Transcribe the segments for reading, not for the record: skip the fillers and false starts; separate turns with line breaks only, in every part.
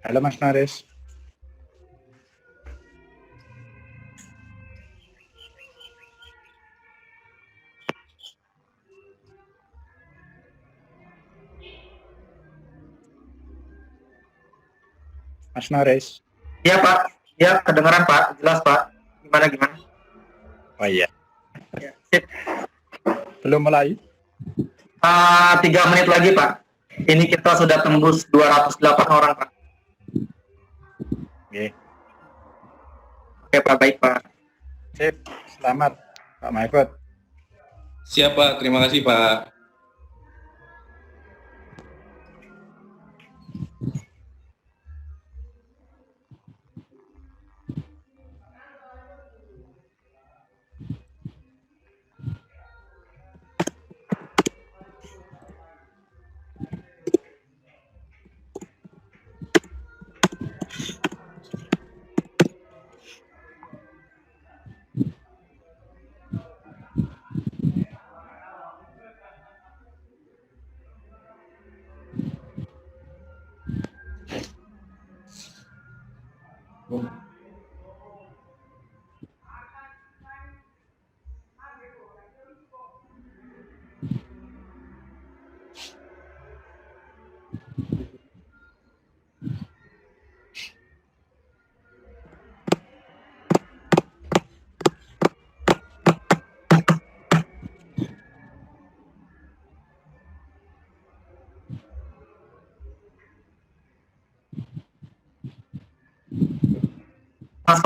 Halo Mas Naris. Mas Naris.
Iya Pak, ya kedengaran Pak, jelas Pak. Gimana?
Oh iya.
Ya, sip.
Belum mulai?
3 menit lagi Pak. Ini kita sudah tembus 208 orang Pak.
Oke.
Oke Pak, baik Pak.
Sip. Selamat Pak Mahfud.
Siap Pak, terima kasih Pak.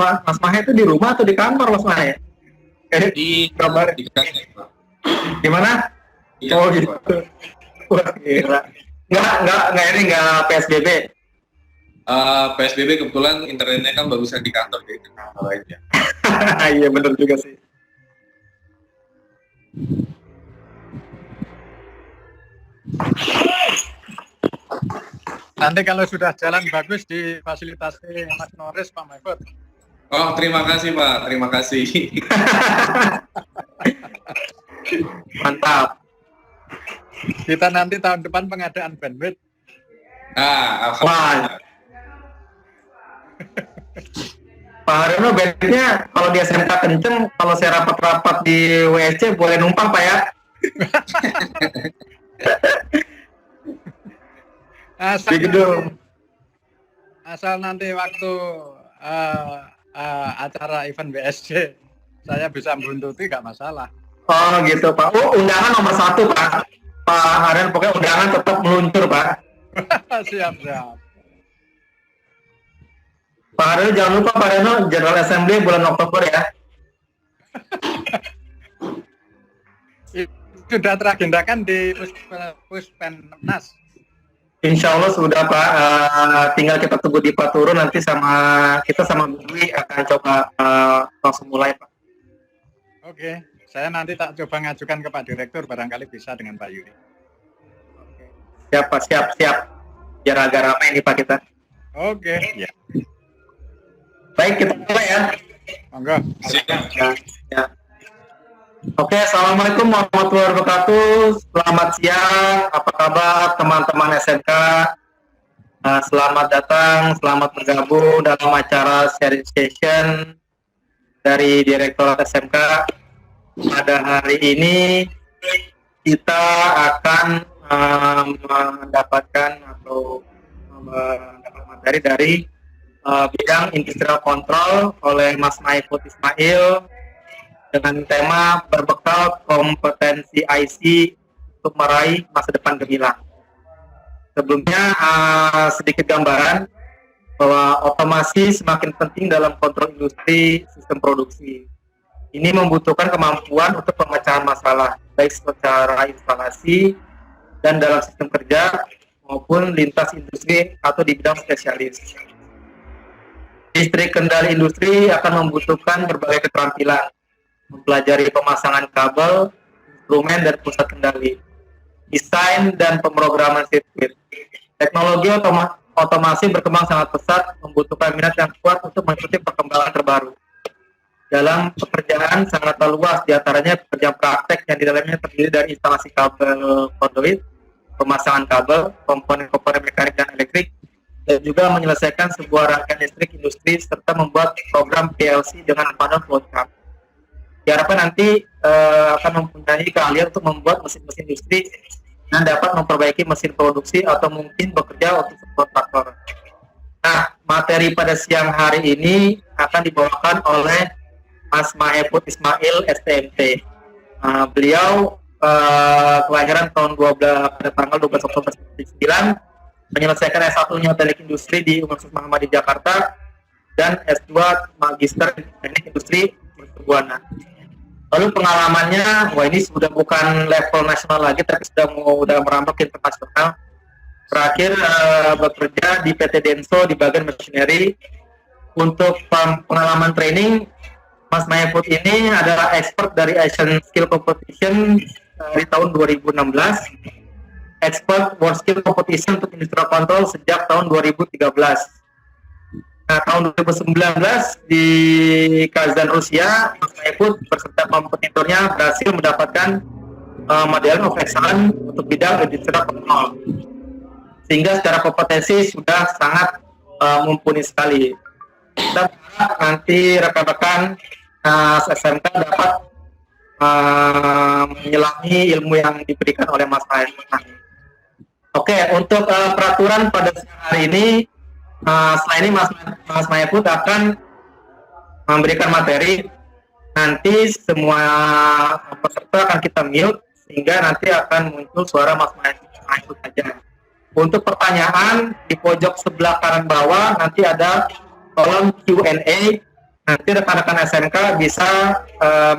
Mas Mahe itu di rumah atau di kantor Mas Mahe?
Di
kabar
kantor Pak.
gimana?
Di
Oh
kantor,
gitu.
Pak.
Wah, gila. Nggak PSBB.
PSBB kebetulan internetnya kan bagusnya di kantor, jadi di kantor aja.
Iya benar juga sih.
Nanti kalau sudah jalan bagus difasilitasi Mas Noris, Pak Mahfud.
Oh, terima kasih Pak, terima kasih.
Mantap.
Kita nanti tahun depan pengadaan bandwidth.
Alhamdulillah.
Pak Haryono bednya kalau di SMK kenceng, kalau saya rapat-rapat di WSC boleh numpang Pak ya?
Asal nanti waktu acara event BSC saya bisa buntuti nggak masalah.
Oh gitu Pak. Oh undangan nomor 1 Pak. Pak Haryono pokoknya undangan tetap meluncur Pak.
Siap.
Pak Haryono jangan lupa Pak Haryono General Assembly bulan Oktober ya.
Sudah teragendakan di Puspennas.
Insya Allah sudah Pak. Tinggal kita tunggu di Pak turun nanti sama Dwi akan coba langsung mulai Pak.
Oke, saya nanti tak coba ngajukan ke Pak Direktur, barangkali bisa dengan Pak Yuri.
Oke. Siap Pak, siap. Biar agak ramai nih Pak kita.
Oke. Ya.
Baik, kita mulai ya.
Monggo.
Ya. Oke, assalamualaikum warahmatullahi wabarakatuh. Selamat siang. Apa kabar teman-teman SMK? Selamat datang, selamat bergabung dalam acara sharing session dari Direktorat SMK. Pada hari ini kita akan mendapatkan materi dari bidang industrial control oleh Mas Mahfud Ismail dengan tema berbekal kompetensi IC untuk meraih masa depan gemilang. Sebelumnya sedikit gambaran bahwa otomasi semakin penting dalam kontrol industri sistem produksi. Ini membutuhkan kemampuan untuk pemecahan masalah baik secara instalasi dan dalam sistem kerja maupun lintas industri atau di bidang spesialis. Listrik kendali industri akan membutuhkan berbagai keterampilan, mempelajari pemasangan kabel, instrumen dan pusat kendali, desain dan pemrograman sirkuit. Teknologi otomasi berkembang sangat pesat, membutuhkan minat yang kuat untuk mengikuti perkembangan terbaru. Dalam pekerjaan sangat luas, diantaranya pekerjaan praktek yang di dalamnya terdiri dari instalasi kabel konduit, pemasangan kabel, komponen-komponen mekanik dan elektrik, dan juga menyelesaikan sebuah rangkaian listrik industri serta membuat program PLC dengan panel flowchart. Diharapkan nanti akan mempunyai keahlian untuk membuat mesin-mesin industri dan dapat memperbaiki mesin produksi atau mungkin bekerja untuk sebuah traktor. Nah, materi pada siang hari ini akan dibawakan oleh Mas Mahfud Ismail, STMT. Beliau kelahiran tahun 12 pada tanggal 12 Oktober 1999, menyelesaikan S1-nya Teknik Industri di Universitas Muhammadiyah Jakarta dan S2 Magister Teknik Industri Buana. Lalu pengalamannya, wah ini sudah bukan level nasional lagi, tapi sudah merambah ke internasional. Terakhir bekerja di PT Denso di bagian machinery. Untuk pengalaman training, Mas Mahfud ini adalah expert dari Asian Skill Competition di tahun 2016. Expert World Skill Competition untuk Industrial Control sejak tahun 2013. Nah, tahun 2019 di Kazan, Rusia, Mas Mahfud beserta kompetitornya berhasil mendapatkan Medal of Excellence untuk bidang Industrial Control. Sehingga secara kompetensi sudah sangat mumpuni sekali. Kita berharap nanti rekan-rekan SMK dapat menyelami ilmu yang diberikan oleh Mas Mahfud. Oke, untuk peraturan pada hari ini, setelah ini Mas Mahfud akan memberikan materi. Nanti semua peserta akan kita mute, sehingga nanti akan muncul suara Mas Mahfud saja. Untuk pertanyaan, di pojok sebelah kanan bawah nanti ada kolom Q&A. Nanti rekan-rekan SMK bisa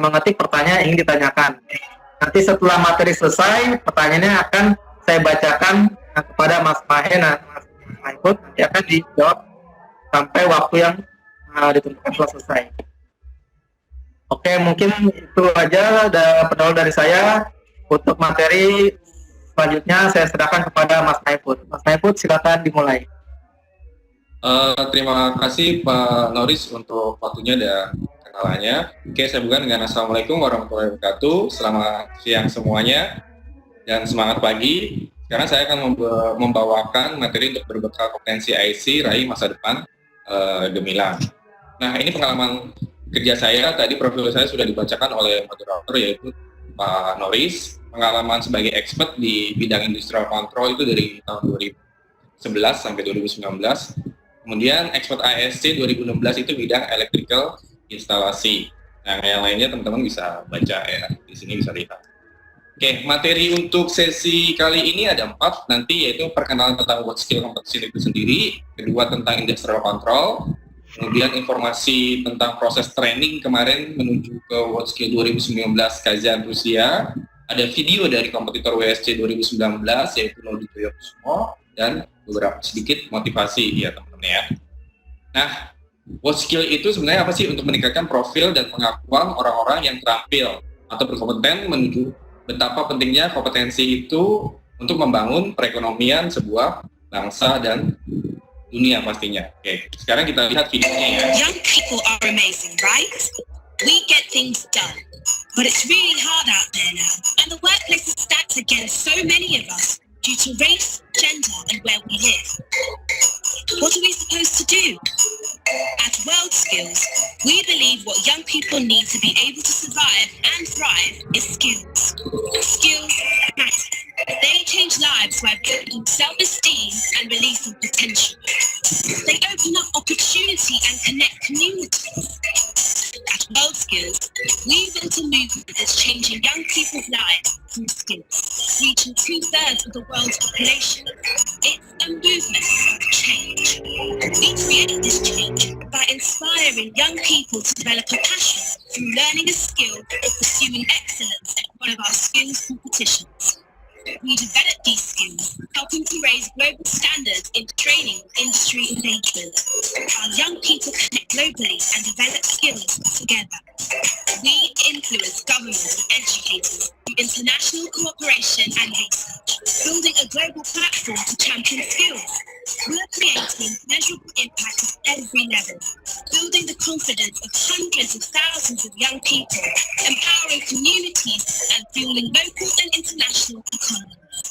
mengetik pertanyaan yang ingin ditanyakan. Nanti setelah materi selesai, pertanyaannya akan saya bacakan kepada Mas Mahfud, nanti akan dijawab sampai waktu yang ditentukan telah selesai. Oke, mungkin itu aja pendahuluan dari saya. Untuk materi selanjutnya saya serahkan kepada Mas Mahfud. Mas Mahfud, silakan dimulai.
Terima kasih Pak Noris untuk waktunya dan kenalannya. Oke, saya buka dengan Assalamualaikum warahmatullahi wabarakatuh. Selamat siang semuanya dan semangat pagi. Sekarang saya akan membawakan materi untuk berbekal kompetensi IC raih masa depan gemilang. Nah, ini pengalaman kerja saya. Tadi profil saya sudah dibacakan oleh moderator yaitu Pak Noris. Pengalaman sebagai expert di bidang industrial control itu dari tahun 2011 sampai 2019. Kemudian expert ASC 2016 itu bidang electrical instalasi. Nah, yang lainnya teman-teman bisa baca ya, di sini bisa lihat. Oke, materi untuk sesi kali ini ada 4 nanti, yaitu perkenalan tentang World Skill Competition itu sendiri, kedua tentang industrial control, kemudian informasi tentang proses training kemarin menuju ke World Skill 2019 Kazan, Rusia, ada video dari kompetitor WSC 2019 yaitu Nodi Toyokusumo, dan beberapa sedikit motivasi ya teman-teman ya. Nah, World Skill itu sebenarnya apa sih? Untuk meningkatkan profil dan pengakuan orang-orang yang terampil atau berkompeten menuju betapa pentingnya kompetensi itu untuk membangun perekonomian sebuah bangsa dan dunia pastinya. Oke, sekarang kita lihat videonya ya.
Young people are amazing, right? We get things done, but it's really hard out there now, and the workplace is stacked against so many of us due to race, gender, and where we live. What are we supposed to do? At World Skills, we believe what young people need to be able to survive and thrive is skills. Skills matter. They change lives by building self-esteem and releasing potential. They open up opportunity and connect communities. At World Skills, we built a movement that's changing young people's lives through skills, reaching 2/3 of the world's population. It's a movement of change. We created this change by inspiring young people to develop a passion through learning a skill or pursuing excellence at one of our skills competitions. We develop these skills, helping to raise global standards in training and industry engagement. Our young people connect globally and develop skills together. We influence governments and educators through international cooperation and research, building a global platform to champion skills. We're creating measurable impact at every level, building the confidence of hundreds of thousands of young people, empowering communities and fueling local and international economies.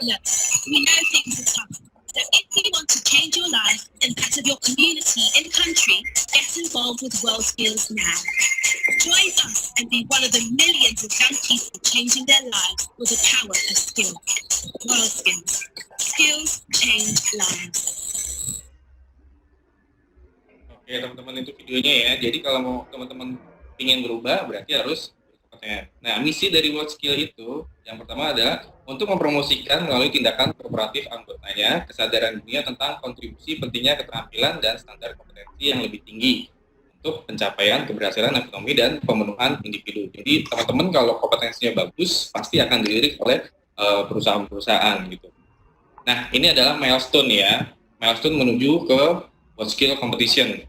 Look, we know things are tough, so if you want to change your community in the country get involved with WorldSkills now. Join us and be one of the millions of young people changing their lives with the power of skill. WorldSkills. Skills change lives.
Oke teman-teman, itu videonya ya. Jadi kalau mau teman-teman ingin berubah berarti harus berkompeten. Nah, misi dari WorldSkill itu yang pertama adalah untuk mempromosikan melalui tindakan korporatif anggotanya kesadaran dunia tentang kontribusi pentingnya keterampilan dan standar kompetensi yang lebih tinggi untuk pencapaian keberhasilan ekonomi dan pemenuhan individu. Jadi teman-teman kalau kompetensinya bagus pasti akan dilirik oleh perusahaan-perusahaan gitu. Nah, ini adalah milestone ya. Milestone menuju ke WorldSkill Competition.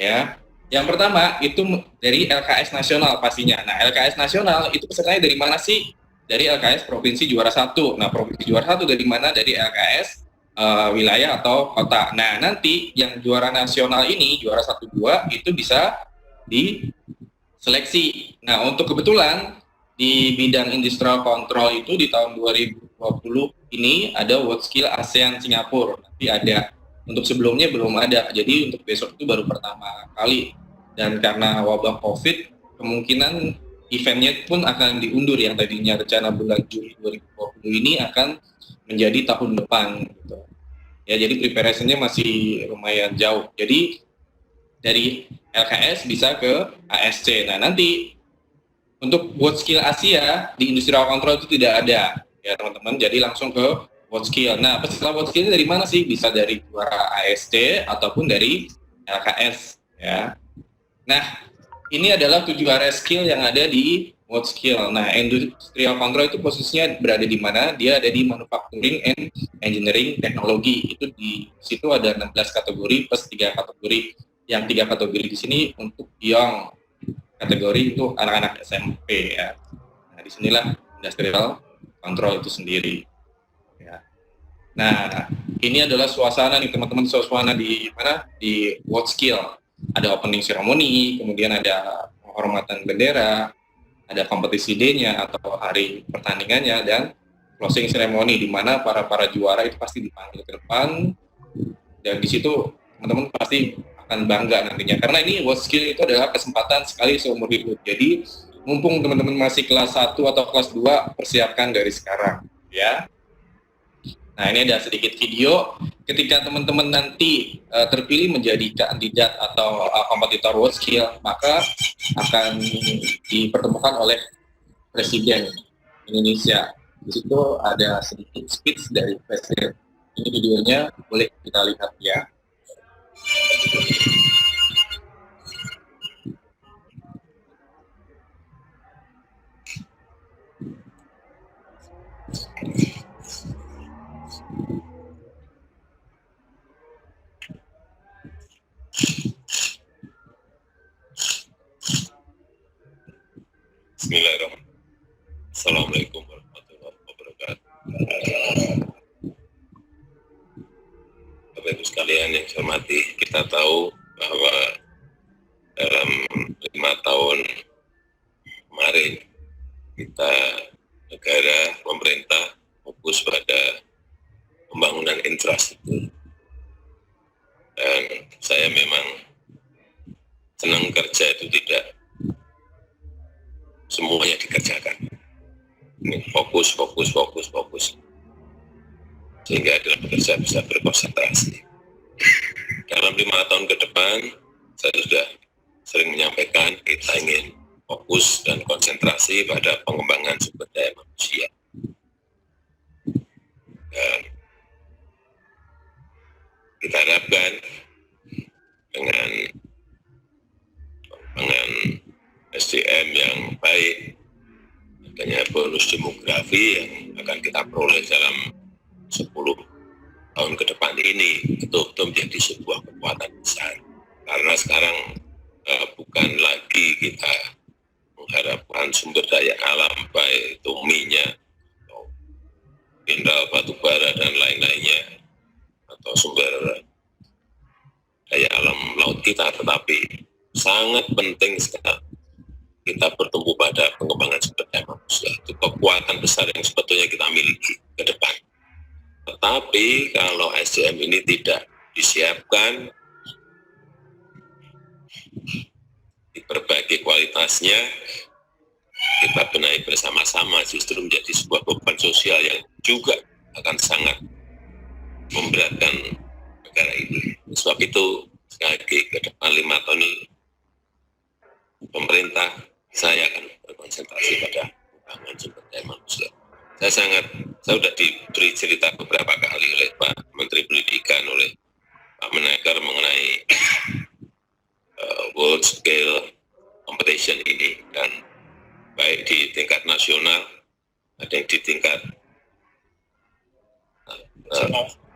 Ya, yang pertama itu dari LKS nasional pastinya. Nah, LKS nasional itu pesertanya dari mana sih? Dari LKS provinsi juara 1. Nah, provinsi juara 1 dari mana? Dari LKS wilayah atau kota. Nah, nanti yang juara nasional ini, juara 1-2 itu bisa diseleksi. Nah, untuk kebetulan di bidang industrial control itu di tahun 2020 ini ada WorldSkill ASEAN Singapura. Nanti ada. Untuk sebelumnya belum ada, jadi untuk besok itu baru pertama kali. Dan karena wabah COVID, kemungkinan eventnya pun akan diundur, yang tadinya rencana bulan Juli 2020 ini akan menjadi tahun depan. Gitu. Ya, jadi preparation-nya masih lumayan jauh. Jadi dari LKS bisa ke ASC. Nah, nanti untuk WorldSkill Asia di Industrial Control itu tidak ada, ya teman-teman. Jadi langsung ke WorldSkill. Nah, peserta WorldSkill dari mana sih? Bisa dari juara ASC ataupun dari LKS, ya. Nah, ini adalah 7 area skill yang ada di WorldSkill. Nah, Industrial Control itu posisinya berada di mana? Dia ada di Manufacturing and Engineering Technology. Itu di situ ada 16 kategori plus 3 kategori. Yang 3 kategori di sini untuk young kategori itu anak-anak SMP, ya. Nah, disinilah Industrial Control itu sendiri. Nah, ini adalah suasana nih teman-teman, suasana di mana? Di WorldSkill. Ada opening ceremony, kemudian ada penghormatan bendera, ada kompetisi day-nya atau hari pertandingannya, dan closing ceremony di mana para juara itu pasti dipanggil ke depan, dan di situ teman-teman pasti akan bangga nantinya. Karena ini WorldSkill itu adalah kesempatan sekali seumur hidup. Jadi mumpung teman-teman masih kelas 1 atau kelas 2, persiapkan dari sekarang, ya. Nah, ini ada sedikit video ketika teman-teman nanti terpilih menjadi kandidat atau kompetitor WorldSkill, maka akan dipertemukan oleh Presiden Indonesia. Di situ ada sedikit speech dari Presiden. Ini videonya boleh kita lihat ya.
Bismillahirrahmanirrahim. Assalamualaikum warahmatullahi wabarakatuh. Bapak Ibu sekalian yang saya hormati, kita tahu bahwa dalam 5 tahun kemarin kita negara, pemerintah fokus pada pembangunan infrastruktur. Dan saya memang senang kerja itu tidak semuanya dikerjakan. Ini fokus. Sehingga dalam bekerja bisa berkonsentrasi. Dalam 5 tahun ke depan, saya sudah sering menyampaikan kita ingin fokus dan konsentrasi pada pengembangan sumber daya manusia. Dan kita harapkan dengan pengembangan SDM yang baik, adanya bonus demografi yang akan kita peroleh dalam 10 tahun ke depan ini betul-betul menjadi sebuah kekuatan besar. Karena sekarang bukan lagi kita mengharapkan sumber daya alam, baik itu minyak, atau mineral batu bara dan lain-lainnya, atau sumber daya alam laut kita, tetapi sangat penting sekali kita bertumbuh pada pengembangan sumber daya manusia. Itu kekuatan besar yang sebetulnya kita miliki ke depan. Tetapi kalau SDM ini tidak disiapkan, perbaiki kualitasnya, kita benahi bersama-sama, justru menjadi sebuah beban sosial yang juga akan sangat memberatkan negara ini. Sebab itu, sekali lagi ke depan 5 tahun ini, pemerintah saya akan berkonsentrasi pada membangun sumber daya manusia. Saya sudah diberi cerita beberapa kali oleh Pak Menteri Pendidikan, oleh Pak Menaker mengenai world scale competition ini, dan baik di tingkat nasional, ada yang di tingkat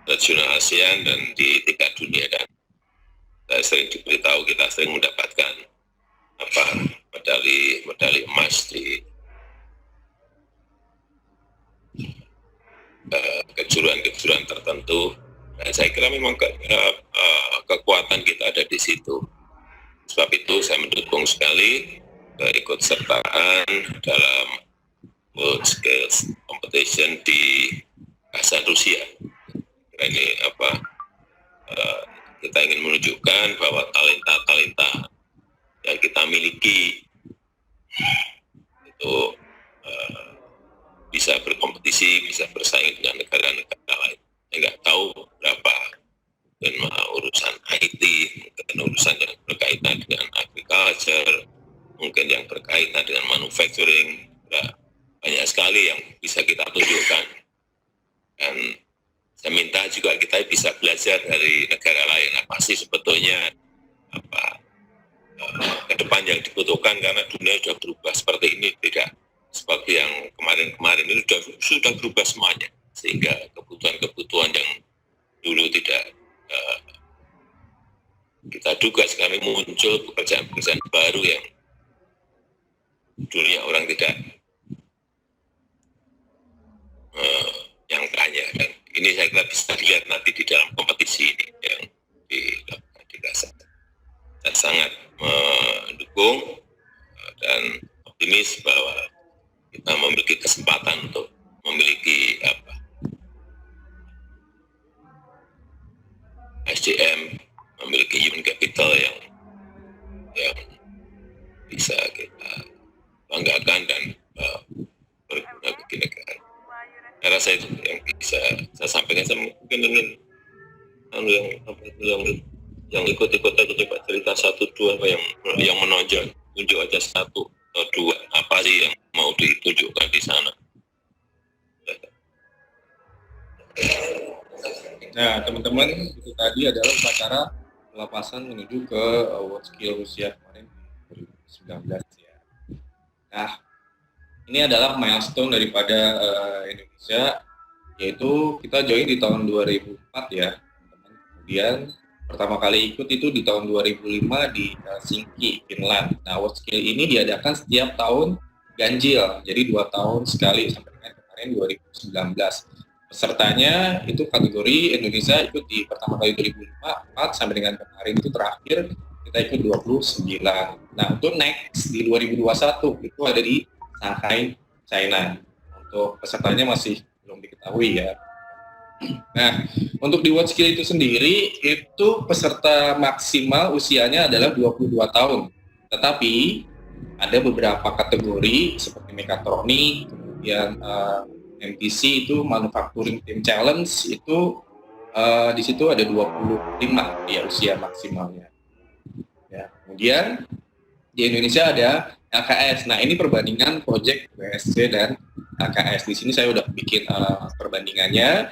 regional ASEAN dan di tingkat dunia. Dan saya sering diberitahu kita sering mendapatkan medali emas di kejuaraan tertentu. Nah, saya kira memang kekuatan kita ada di situ. Sebab itu saya mendukung sekali keikutsertaan dalam world scale competition di Kazan, Rusia. Ini kita ingin menunjukkan bahwa talenta-talenta yang kita miliki itu bisa berkompetisi, bisa bersaing dengan negara-negara lain. Saya nggak tahu berapa dan urusan IT, mungkin urusan yang berkaitan dengan agriculture, mungkin yang berkaitan dengan manufacturing, banyak sekali yang bisa kita tunjukkan. Dan saya minta juga kita bisa belajar dari negara lain, apa sih sebetulnya ke depan yang dibutuhkan, karena dunia sudah berubah seperti ini, tidak seperti yang kemarin-kemarin ini sudah berubah semuanya, sehingga kebutuhan-kebutuhan yang dulu tidak kita duga sekarang muncul pekerjaan-pekerjaan baru yang dunia orang tidak nyangkanya. Dan ini saya kira bisa dilihat nanti di dalam kompetisi ini yang dilakukan di Kazan. Saya sangat mendukung dan optimis bahwa kita memiliki kesempatan untuk memiliki SDM, memiliki human capital yang bisa kita banggakan dan berguna bagi negara. Saya rasa itu yang bisa saya sampaikan. Saya mungkin ingin yang ikut-ikut aja coba cerita 1-2 apa yang menonjol, tunjuk aja 1 atau 2 apa sih yang mau ditunjukkan di sana.
Nah, teman-teman, itu tadi adalah upacara pelepasan menuju ke World Skill Rusia kemarin 2019 ya. Nah, ini adalah milestone daripada Indonesia, yaitu kita join di tahun 2004 ya, teman-teman. Kemudian pertama kali ikut itu di tahun 2005 di Helsinki, Finland. Nah, World Skill ini diadakan setiap tahun ganjil, jadi 2 tahun sekali sampai dengan kemarin 2019. Pesertanya itu kategori Indonesia ikut di pertama kali 2004 sampai dengan kemarin itu terakhir kita ikut 29. Nah, untuk next di 2021 itu ada di Shanghai, China. Untuk pesertanya masih belum diketahui ya. Nah, untuk di World Skill itu sendiri itu peserta maksimal usianya adalah 22 tahun. Tetapi ada beberapa kategori seperti mekatronik, kemudian MTC itu Manufacturing Team Challenge itu di situ ada 25 ya usia maksimalnya. Ya, kemudian di Indonesia ada LKS. Nah, ini perbandingan project WSC dan LKS. Di sini saya udah bikin perbandingannya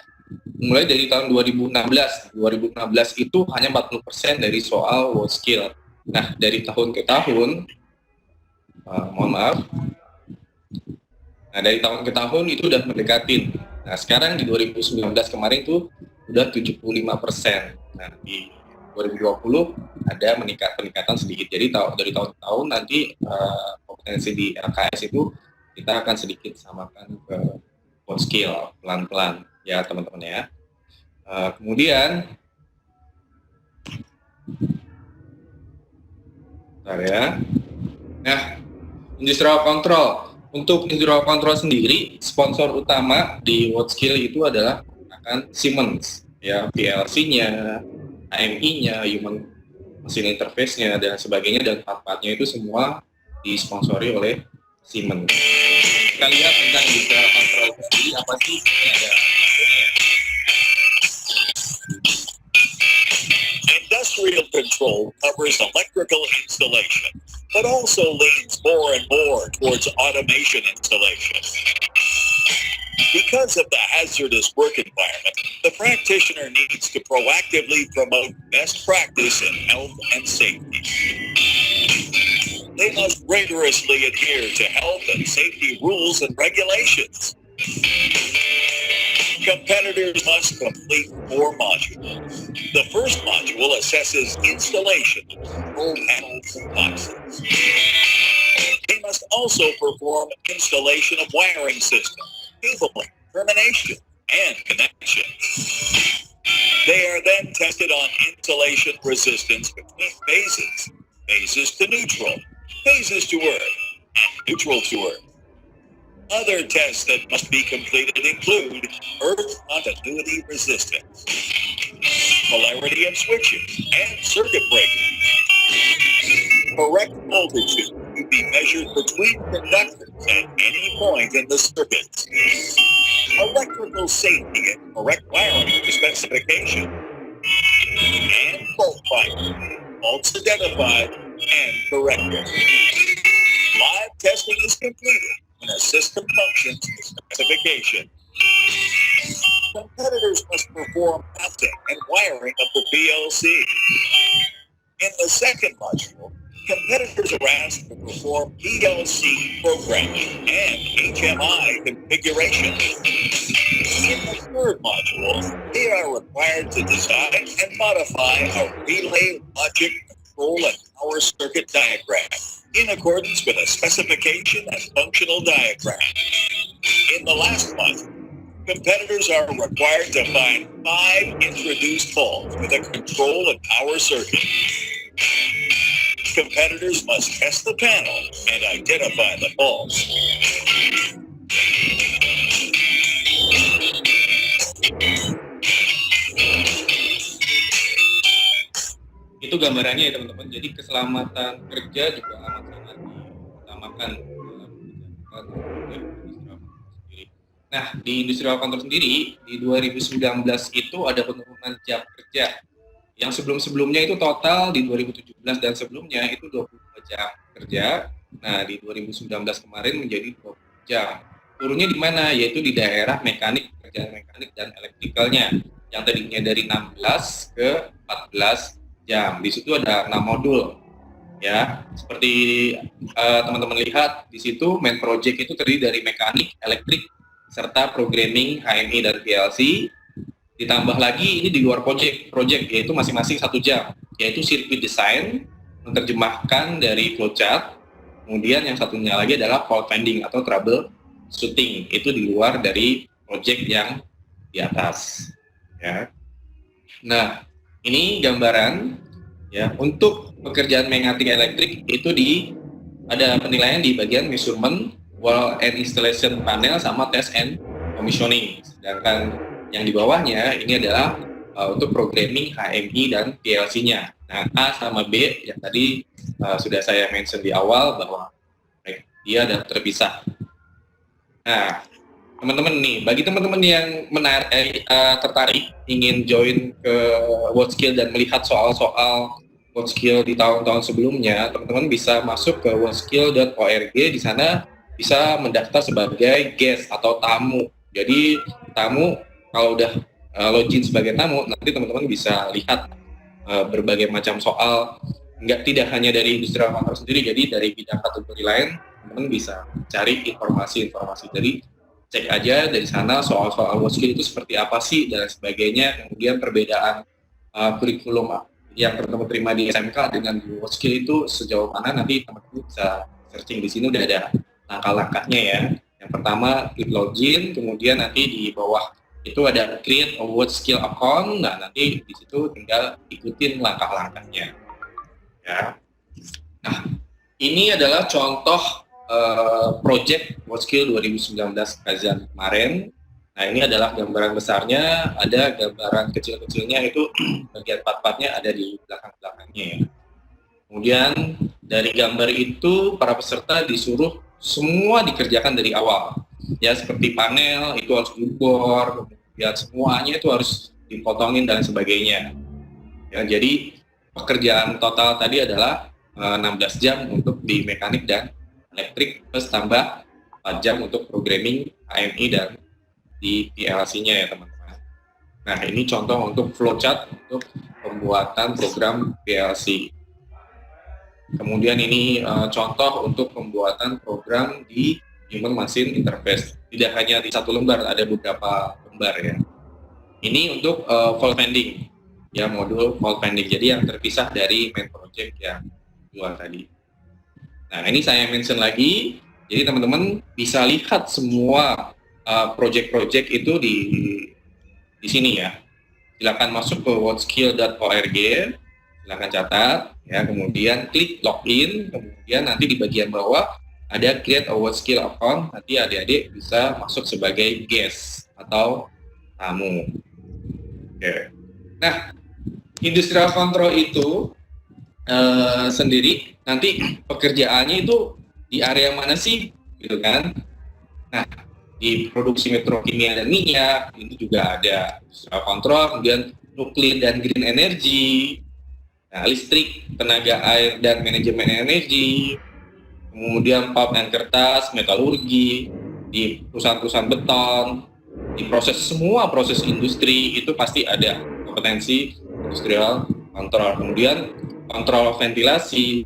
mulai dari tahun 2016. 2016 itu hanya 40% dari soal World Skill. Nah, dari tahun ke tahun Nah, dari tahun ke tahun itu udah mendekatin. Nah, sekarang di 2019 kemarin itu udah 75%. Nah, di 2020 ada peningkatan sedikit. Jadi dari tahun ke tahun nanti kompetensi di LKS itu kita akan sedikit samakan ke World Skill pelan-pelan ya teman-teman ya. Kemudian ya. Nah, industrial control. Untuk industrial control sendiri, sponsor utama di World Skill itu adalah menggunakan Siemens, ya PLC-nya, AMI-nya, Human mesin interface-nya dan sebagainya, dan part-partnya itu semua disponsori oleh Siemens. Kita lihat tentang industrial control sendiri apa sih? Ini ada
Industrial control covers electrical installation, but also leans more and more towards automation installation. Because of the hazardous work environment, the practitioner needs to proactively promote best practice in health and safety. They must rigorously adhere to health and safety rules and regulations. Competitors must complete 4 modules. The first module assesses installation of control panels and boxes. They must also perform installation of wiring systems, cabling, termination, and connections. They are then tested on installation resistance between phases to neutral, phases to earth, and neutral to earth. Other tests that must be completed include earth continuity resistance, polarity of switches, and circuit breakers. Correct voltage to be measured between conductors at any point in the circuits. Electrical safety and correct wiring to specification. And fault finding, faults identified, and corrected. Live testing is completed when a system functions to specification. Competitors must perform mounting and wiring of the PLC. In the second module, competitors are asked to perform PLC programming and HMI configuration. In the third module, they are required to design and modify a relay logic control and power circuit diagram in accordance with a specification and functional diagram. In the last module, competitors are required to find 5 introduced faults with a control and power circuit. Competitors must test the panel and identify the faults.
itu gambarannya ya teman-teman. Jadi keselamatan kerja juga amat sangat diutamakan dalam industrial sendiri. Nah, di industrial control sendiri di 2019 itu ada penurunan jam kerja yang sebelum-sebelumnya itu total di 2017 dan sebelumnya itu 22 jam kerja. Nah, di 2019 kemarin menjadi 20 jam. Turunnya di mana? Yaitu di daerah mekanik, kerjaan mekanik dan elektrikalnya yang tadinya dari 16 ke 14 jam. Di situ ada 6 modul. Ya, seperti teman-teman lihat di situ main project itu terdiri dari mekanik, elektrik serta programming, HMI dan PLC. Ditambah lagi ini di luar project yaitu masing-masing 1 jam, yaitu circuit design, menerjemahkan dari flowchart. Kemudian yang satunya lagi adalah fault finding atau trouble shooting, itu di luar dari project yang di atas. Ya. Nah, ini gambaran ya untuk pekerjaan mekanik elektrik itu ada penilaian di bagian measurement, wall and installation panel sama test and commissioning. Sedangkan yang di bawahnya ini adalah untuk programming HMI dan PLC-nya. Nah, A sama B yang tadi sudah saya mention di awal bahwa dia ada terpisah. Nah, teman-teman nih, bagi teman-teman yang tertarik ingin join ke WorldSkill dan melihat soal-soal WorldSkill di tahun-tahun sebelumnya, teman-teman bisa masuk ke worldskill.org. Di sana bisa mendaftar sebagai guest atau tamu. Jadi tamu kalau udah login sebagai tamu, nanti teman-teman bisa lihat berbagai macam soal, tidak hanya dari industrial control sendiri, jadi dari bidang kategori lain, teman-teman bisa cari informasi-informasi. Jadi cek aja dari sana soal-soal WorldSkill itu seperti apa sih dan sebagainya. Kemudian perbedaan kurikulum yang teman-teman terima di SMK dengan di WorldSkill itu sejauh mana, nanti teman-teman bisa searching di sini, udah ada langkah-langkahnya ya. Yang pertama klik login, kemudian nanti di bawah itu ada create a WorldSkill account. Nah, nanti di situ tinggal ikutin langkah-langkahnya. Ya. Nah, ini adalah contoh project WorldSkill 2019 kajian kemarin. Nah, ini adalah gambaran besarnya, ada gambaran kecil-kecilnya itu bagian part-partnya ada di belakang-belakangnya ya. Kemudian dari gambar itu para peserta disuruh semua dikerjakan dari awal. Ya seperti panel itu harus dibor, kemudian semuanya itu harus dipotongin dan sebagainya. Ya, jadi pekerjaan total tadi adalah 16 jam untuk di mekanik dan elektrik, plus tambah 4 jam untuk programming AMI dan di PLC-nya ya teman-teman. Nah ini contoh untuk flowchart untuk pembuatan program PLC. Kemudian ini contoh untuk pembuatan program di Human Machine Interface. Tidak hanya di satu lembar, ada beberapa lembar ya. Ini untuk fault finding, ya modul fault finding. Jadi yang terpisah dari main project yang dua tadi. Nah ini saya mention lagi. Jadi teman-teman bisa lihat semua project-project itu di sini ya. Silakan masuk ke worldskill.org. Silakan catat, ya. Kemudian klik login. Kemudian nanti di bagian bawah ada create a WorldSkill account. Nanti adik-adik bisa masuk sebagai guest atau tamu. Oke. Nah, industrial control itu sendiri nanti pekerjaannya itu di area mana sih, gitu kan? Nah, di produksi petrokimia dan minyak itu juga ada industrial control, kemudian nuklir dan green energy, nah, listrik, tenaga air dan manajemen energi, kemudian pulp dan kertas, metalurgi, di perusahaan-perusahaan beton, di semua proses industri itu pasti ada kompetensi industrial control. Kemudian kontrol ventilasi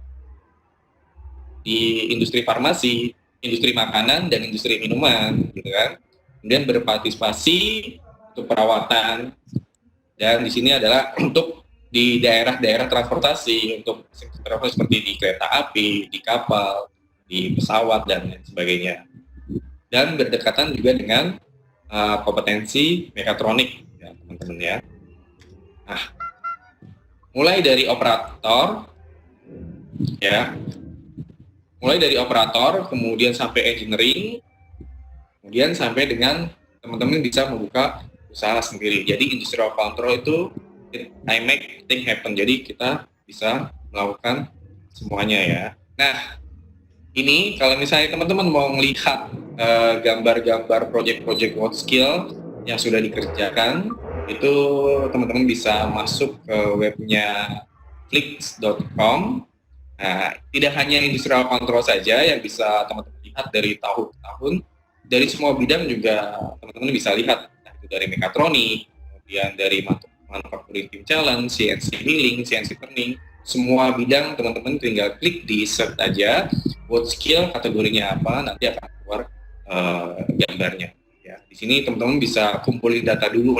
di industri farmasi, industri makanan dan industri minuman, gitu kan. Kemudian berpartisipasi untuk perawatan, dan di sini adalah untuk di daerah-daerah transportasi, untuk seperti di kereta api, di kapal, di pesawat dan lain sebagainya. Dan berdekatan juga dengan kompetensi mekatronik, ya teman-teman ya. Nah, mulai dari operator, ya, kemudian sampai engineering, kemudian sampai dengan teman-teman bisa membuka usaha sendiri. Jadi industrial control itu I make thing happen. Jadi kita bisa melakukan semuanya ya. Nah, ini kalau misalnya teman-teman mau melihat gambar-gambar project-project WorldSkill yang sudah dikerjakan, itu teman-teman bisa masuk ke webnya flix.com. Nah, tidak hanya industrial control saja yang bisa teman-teman lihat dari tahun ke tahun, dari semua bidang juga teman-teman bisa lihat. Nah, itu dari mekatronik, kemudian dari manufacturing team challenge, CNC milling, CNC turning, semua bidang teman-teman tinggal klik di search aja WorldSkill kategorinya apa, nanti akan keluar gambarnya. Ya, di sini teman-teman bisa kumpulin data dulu.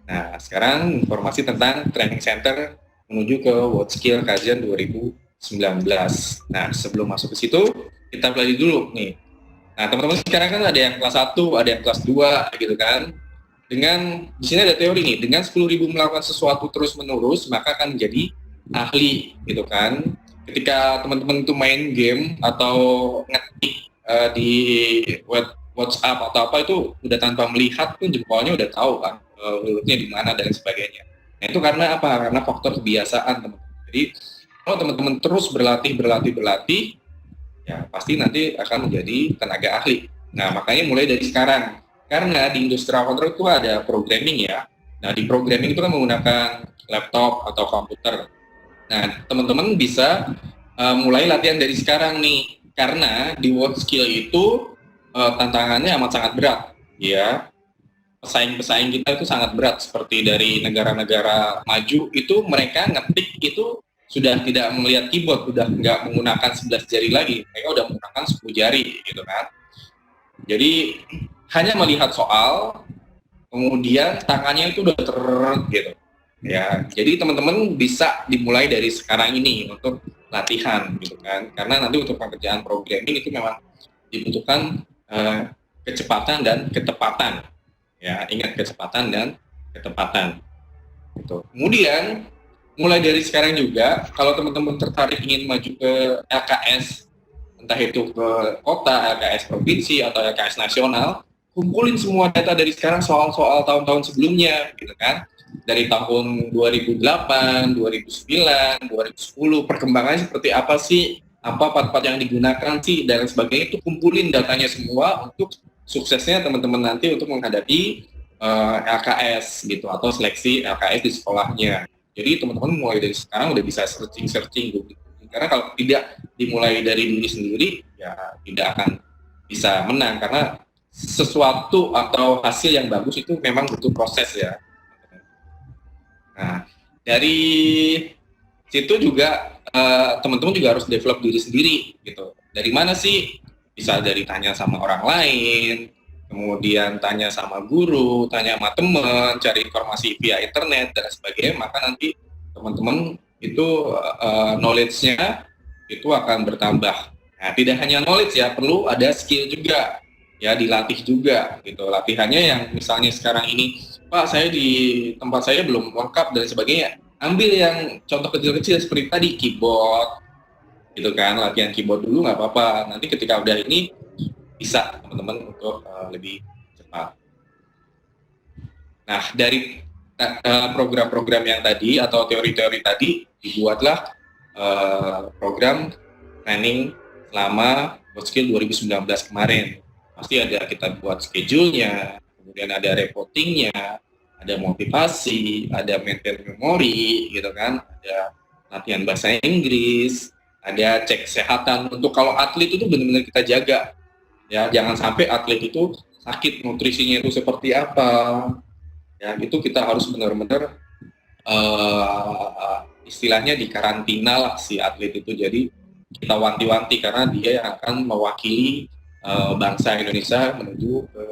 Nah, sekarang informasi tentang training center menuju ke WorldSkill kajian 2019. Nah, sebelum masuk ke situ, kita pelajari dulu nih. Nah, teman-teman sekarang kan ada yang kelas 1, ada yang kelas 2 gitu kan. Dengan di sini ada teori nih, dengan 10.000 melakukan sesuatu terus-menerus, maka akan menjadi ahli gitu kan. Ketika teman-teman itu main game atau ngetik di WhatsApp atau apa, itu udah tanpa melihat pun jempolnya udah tahu kan hurufnya di mana dan sebagainya. Nah, itu karena apa? Karena faktor kebiasaan teman-teman. Jadi kalau teman-teman terus berlatih, ya pasti nanti akan menjadi tenaga ahli. Nah, makanya mulai dari sekarang. Karena di industrial control itu ada programming ya. Nah, di programming itu kan menggunakan laptop atau komputer. Nah, teman-teman bisa mulai latihan dari sekarang nih. Karena di WorldSkill itu tantangannya amat sangat berat, ya. Pesaing-pesaing kita itu sangat berat. Seperti dari negara-negara maju itu mereka ngetik itu sudah tidak melihat keyboard, sudah nggak menggunakan 11 jari lagi. Mereka udah menggunakan 10 jari, gitu kan. Jadi hanya melihat soal, kemudian tangannya itu udah gitu. Ya, jadi teman-teman bisa dimulai dari sekarang ini untuk latihan, gitu kan. Karena nanti untuk pekerjaan programming itu memang dibutuhkan kecepatan dan ketepatan. Ya, ingat kecepatan dan ketepatan. Gitu. Kemudian mulai dari sekarang juga, kalau teman-teman tertarik ingin maju ke LKS, entah itu ke kota, LKS provinsi atau LKS nasional, kumpulin semua data dari sekarang soal-soal tahun-tahun sebelumnya, gitu kan. dari tahun 2008, 2009, 2010 perkembangannya seperti apa sih, apa part-part yang digunakan sih dan sebagainya, itu kumpulin datanya semua untuk suksesnya teman-teman nanti untuk menghadapi LKS gitu atau seleksi LKS di sekolahnya. Jadi teman-teman mulai dari sekarang udah bisa searching gitu. Karena kalau tidak dimulai dari diri sendiri ya tidak akan bisa menang, karena sesuatu atau hasil yang bagus itu memang butuh proses ya. Nah, dari situ juga teman-teman juga harus develop diri sendiri gitu. Dari mana sih? Bisa dari tanya sama orang lain, kemudian tanya sama guru, tanya sama teman, cari informasi via internet dan sebagainya, maka nanti teman-teman itu knowledge-nya itu akan bertambah. Nah, tidak hanya knowledge ya, perlu ada skill juga, ya dilatih juga gitu. Latihannya yang misalnya sekarang ini, Pak saya di tempat saya belum lengkap dan sebagainya, ambil yang contoh kecil-kecil seperti tadi keyboard, gitu kan, latihan keyboard dulu nggak apa-apa. Nanti ketika udah ini bisa teman-teman untuk lebih cepat. Nah dari program-program yang tadi atau teori-teori tadi dibuatlah program training selama WorldSkill 2019 kemarin. Pasti ada kita buat schedule-nya, kemudian ada reporting-nya, ada motivasi, ada maintain memori, gitu kan, ada latihan bahasa Inggris, ada cek kesehatan. Untuk kalau atlet itu benar-benar kita jaga, ya jangan sampai atlet itu sakit, nutrisinya itu seperti apa, ya itu kita harus benar-benar istilahnya di karantina lah si atlet itu. Jadi kita wanti-wanti karena dia yang akan mewakili bangsa Indonesia menuju ke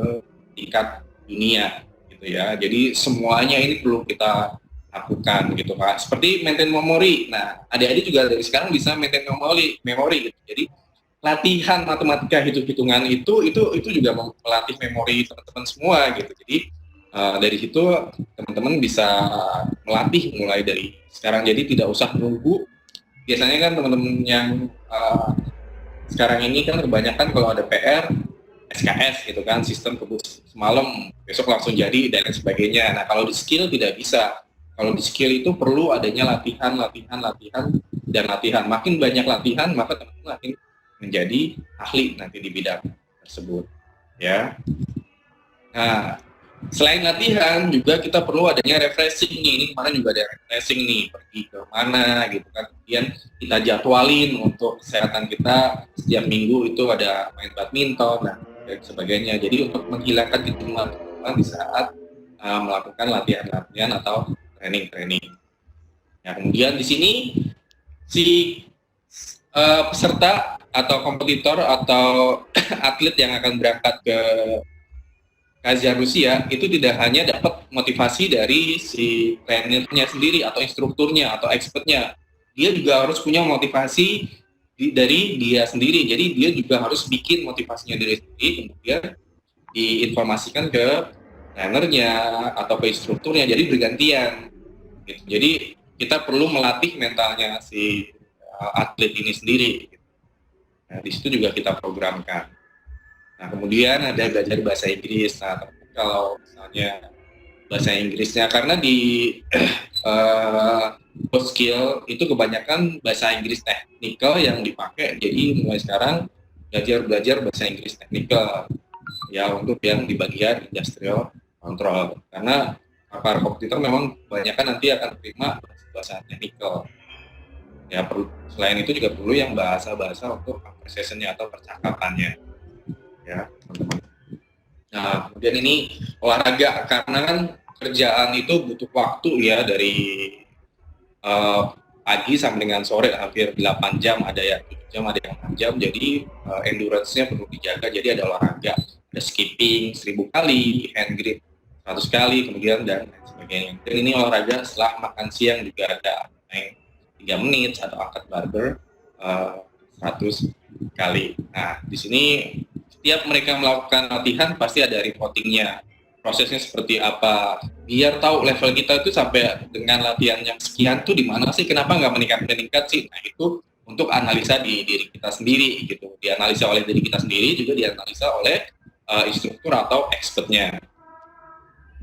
tingkat dunia gitu ya. Jadi semuanya ini perlu kita lakukan gitu Pak. Seperti maintain memori. Nah, adik-adik juga dari sekarang bisa maintain memori gitu. Jadi latihan matematika hitung-hitungan itu juga melatih memori teman-teman semua gitu. Jadi dari situ teman-teman bisa melatih mulai dari sekarang. Jadi tidak usah menunggu. Biasanya kan teman-teman yang sekarang ini kan kebanyakan kalau ada PR SKS gitu kan, sistem kebut semalam besok langsung jadi dan sebagainya. Nah kalau di skill tidak bisa. Kalau di skill itu perlu adanya latihan. Makin banyak latihan maka teman-teman makin menjadi ahli nanti di bidang tersebut ya. Nah selain latihan juga kita perlu adanya refreshing nih. Ini kemarin juga ada refreshing nih, pergi ke mana gitu kan. Kemudian kita jadwalin untuk kesehatan kita, setiap minggu itu ada main badminton dan sebagainya. Jadi untuk menghilangkan kejenuhan di saat melakukan latihan atau training. Ya, kemudian di sini si peserta atau kompetitor atau atlet yang akan berangkat ke kajian Rusia itu tidak hanya dapat motivasi dari si trainernya sendiri atau instrukturnya atau expertnya, dia juga harus punya motivasi dari dia sendiri. Jadi dia juga harus bikin motivasinya dari sendiri, kemudian diinformasikan ke trainernya atau ke instrukturnya. Jadi bergantian. Gitu. Jadi kita perlu melatih mentalnya si atlet ini sendiri. Nah, di situ juga kita programkan. Nah, kemudian ada belajar bahasa Inggris. Nah, kalau misalnya bahasa Inggrisnya, karena di WorldSkill itu kebanyakan bahasa Inggris teknikal yang dipakai. Jadi mulai sekarang belajar bahasa Inggris teknikal ya untuk yang di bagian industrial control. Karena para kompetitor memang kebanyakan nanti akan terima bahasa teknikal. Ya, selain itu juga perlu yang bahasa-bahasa untuk conversation-nya atau percakapannya. Ya, teman-teman. Nah, kemudian ini olahraga, karena kan kerjaan itu butuh waktu ya dari pagi sampai dengan sore, hampir 8 jam, ada yang 7 jam, ada yang 6 jam, jadi endurance-nya perlu dijaga. Jadi ada olahraga, ada skipping 1000 kali, hand grip 100 kali, kemudian dan sebagainya. Dan ini olahraga setelah makan siang juga ada naik 3 menit atau angkat barbel 100 kali. Nah, di sini setiap mereka melakukan latihan pasti ada reportingnya, prosesnya seperti apa, biar tahu level kita itu sampai dengan latihan yang sekian tuh di mana sih, kenapa nggak meningkat sih. Nah itu untuk analisa di diri kita sendiri gitu, dianalisa oleh diri kita sendiri, juga dianalisa oleh instruktur atau expertnya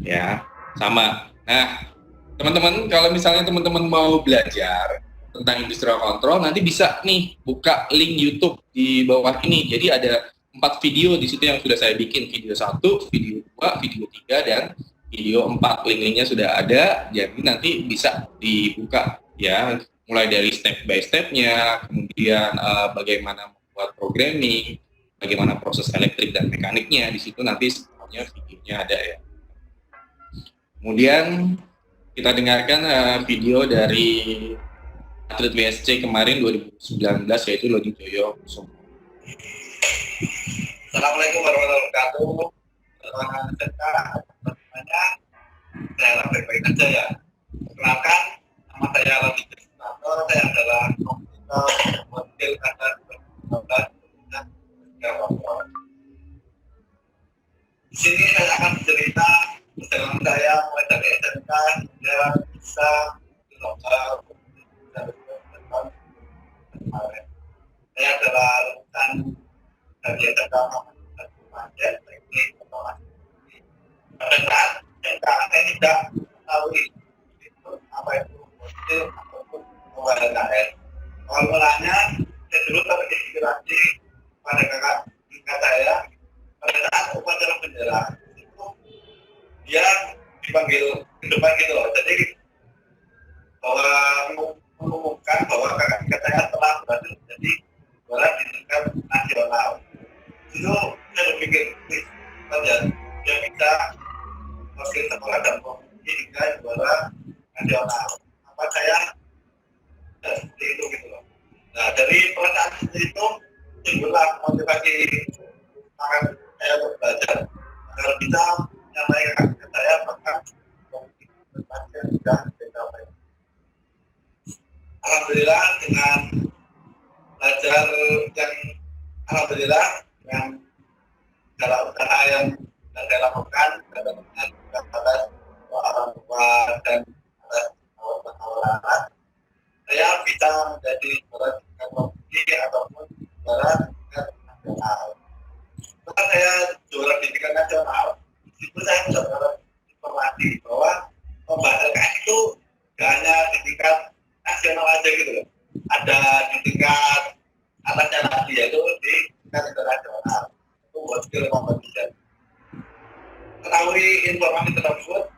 ya sama. Nah Teman-teman, kalau misalnya teman-teman mau belajar tentang industrial control, nanti bisa nih buka link YouTube di bawah ini. Jadi ada 4 video di situ yang sudah saya bikin. Video 1, video 2, video 3, dan video 4. Link-linknya sudah ada, jadi nanti bisa dibuka ya. Mulai dari step by step-nya, kemudian bagaimana membuat programming, bagaimana proses elektrik dan mekaniknya. Di situ nanti semuanya videonya ada ya. Kemudian kita dengarkan video dari atlet WSC kemarin 2019 yaitu Lodi Joyo Kusumo.
Assalamualaikum warahmatullahi wabarakatuh. Selamat datang semuanya. Saya harap baik-baik aja ya. Perkenalkan, nama saya Lodi Joyo. Saya adalah komputer model kata 2019. Di sini saya akan bercerita perjalanan saya mulai dari SMK hingga bisa di lomba kemarin. Saya adalah lulusan dari SMK Muhammadiyah Teknik Informasi. Pada saat SMK saya tidak tahu apa itu model ataupun OLKS. Awal mulanya saya dulu terinspirasi pada kakak saya pada saat upacara bendera. Dia dipanggil ke depan gitu loh, jadi bahwa mengumumkan bahwa kakak saya telah berhasil menjadi juara di tingkat nasional. Itu saya berpikir, saja dia bisa masuk sekolah dan kompetisi hingga juara nasional. Apa saya seperti itu gitu loh. Nah dari perasaan itu timbullah motivasi akan saya belajar agar bisa menyampaikan ke saya bahkan berbagai sudah tercapai. Alhamdulillah dengan belajar yang alhamdulillah dengan segala usaha yang saya lakukan dan juga atas orang tua dan atas awal-awal saya bisa menjadi juara tingkat kompetisi ataupun juara tingkat nasional. Setelah saya juara di tingkat nasional, itu saya mendapat informasi bahwa lomba LKS itu tidak hanya di tingkat nasional aja gitu loh. Ada di tingkat atasnya lagi, yaitu di tingkat internasional. Itu buat skill competition. Ketahui informasi tersebut,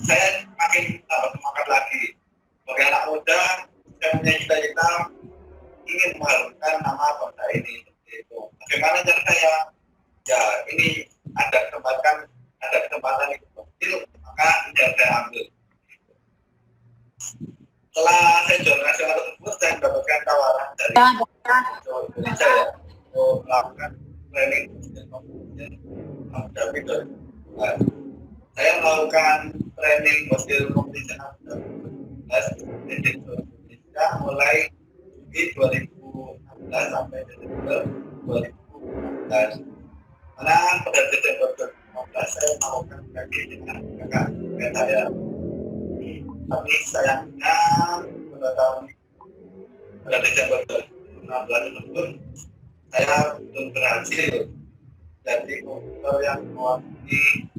saya makin semangat lagi. Sebagai anak muda, saya punya cita-cita ingin mengharumkan nama bangsa ini. Bagaimana cara saya? Ya ini ada kesempatan itu, maka tidak saya ambil. Setelah saya juara nasional tersebut, saya mendapatkan tawaran dari Indonesia ya untuk melakukan training saya melakukan training model competition di Indonesia mulai di 2016 sampai Desember 2016. Karena pada Desember 2015 saya melakukan lagi dengan kakak saya. Tapi sayangnya pada tahun pada Desember 2016 tersebut saya belum berhasil jadi komputer yang mewakili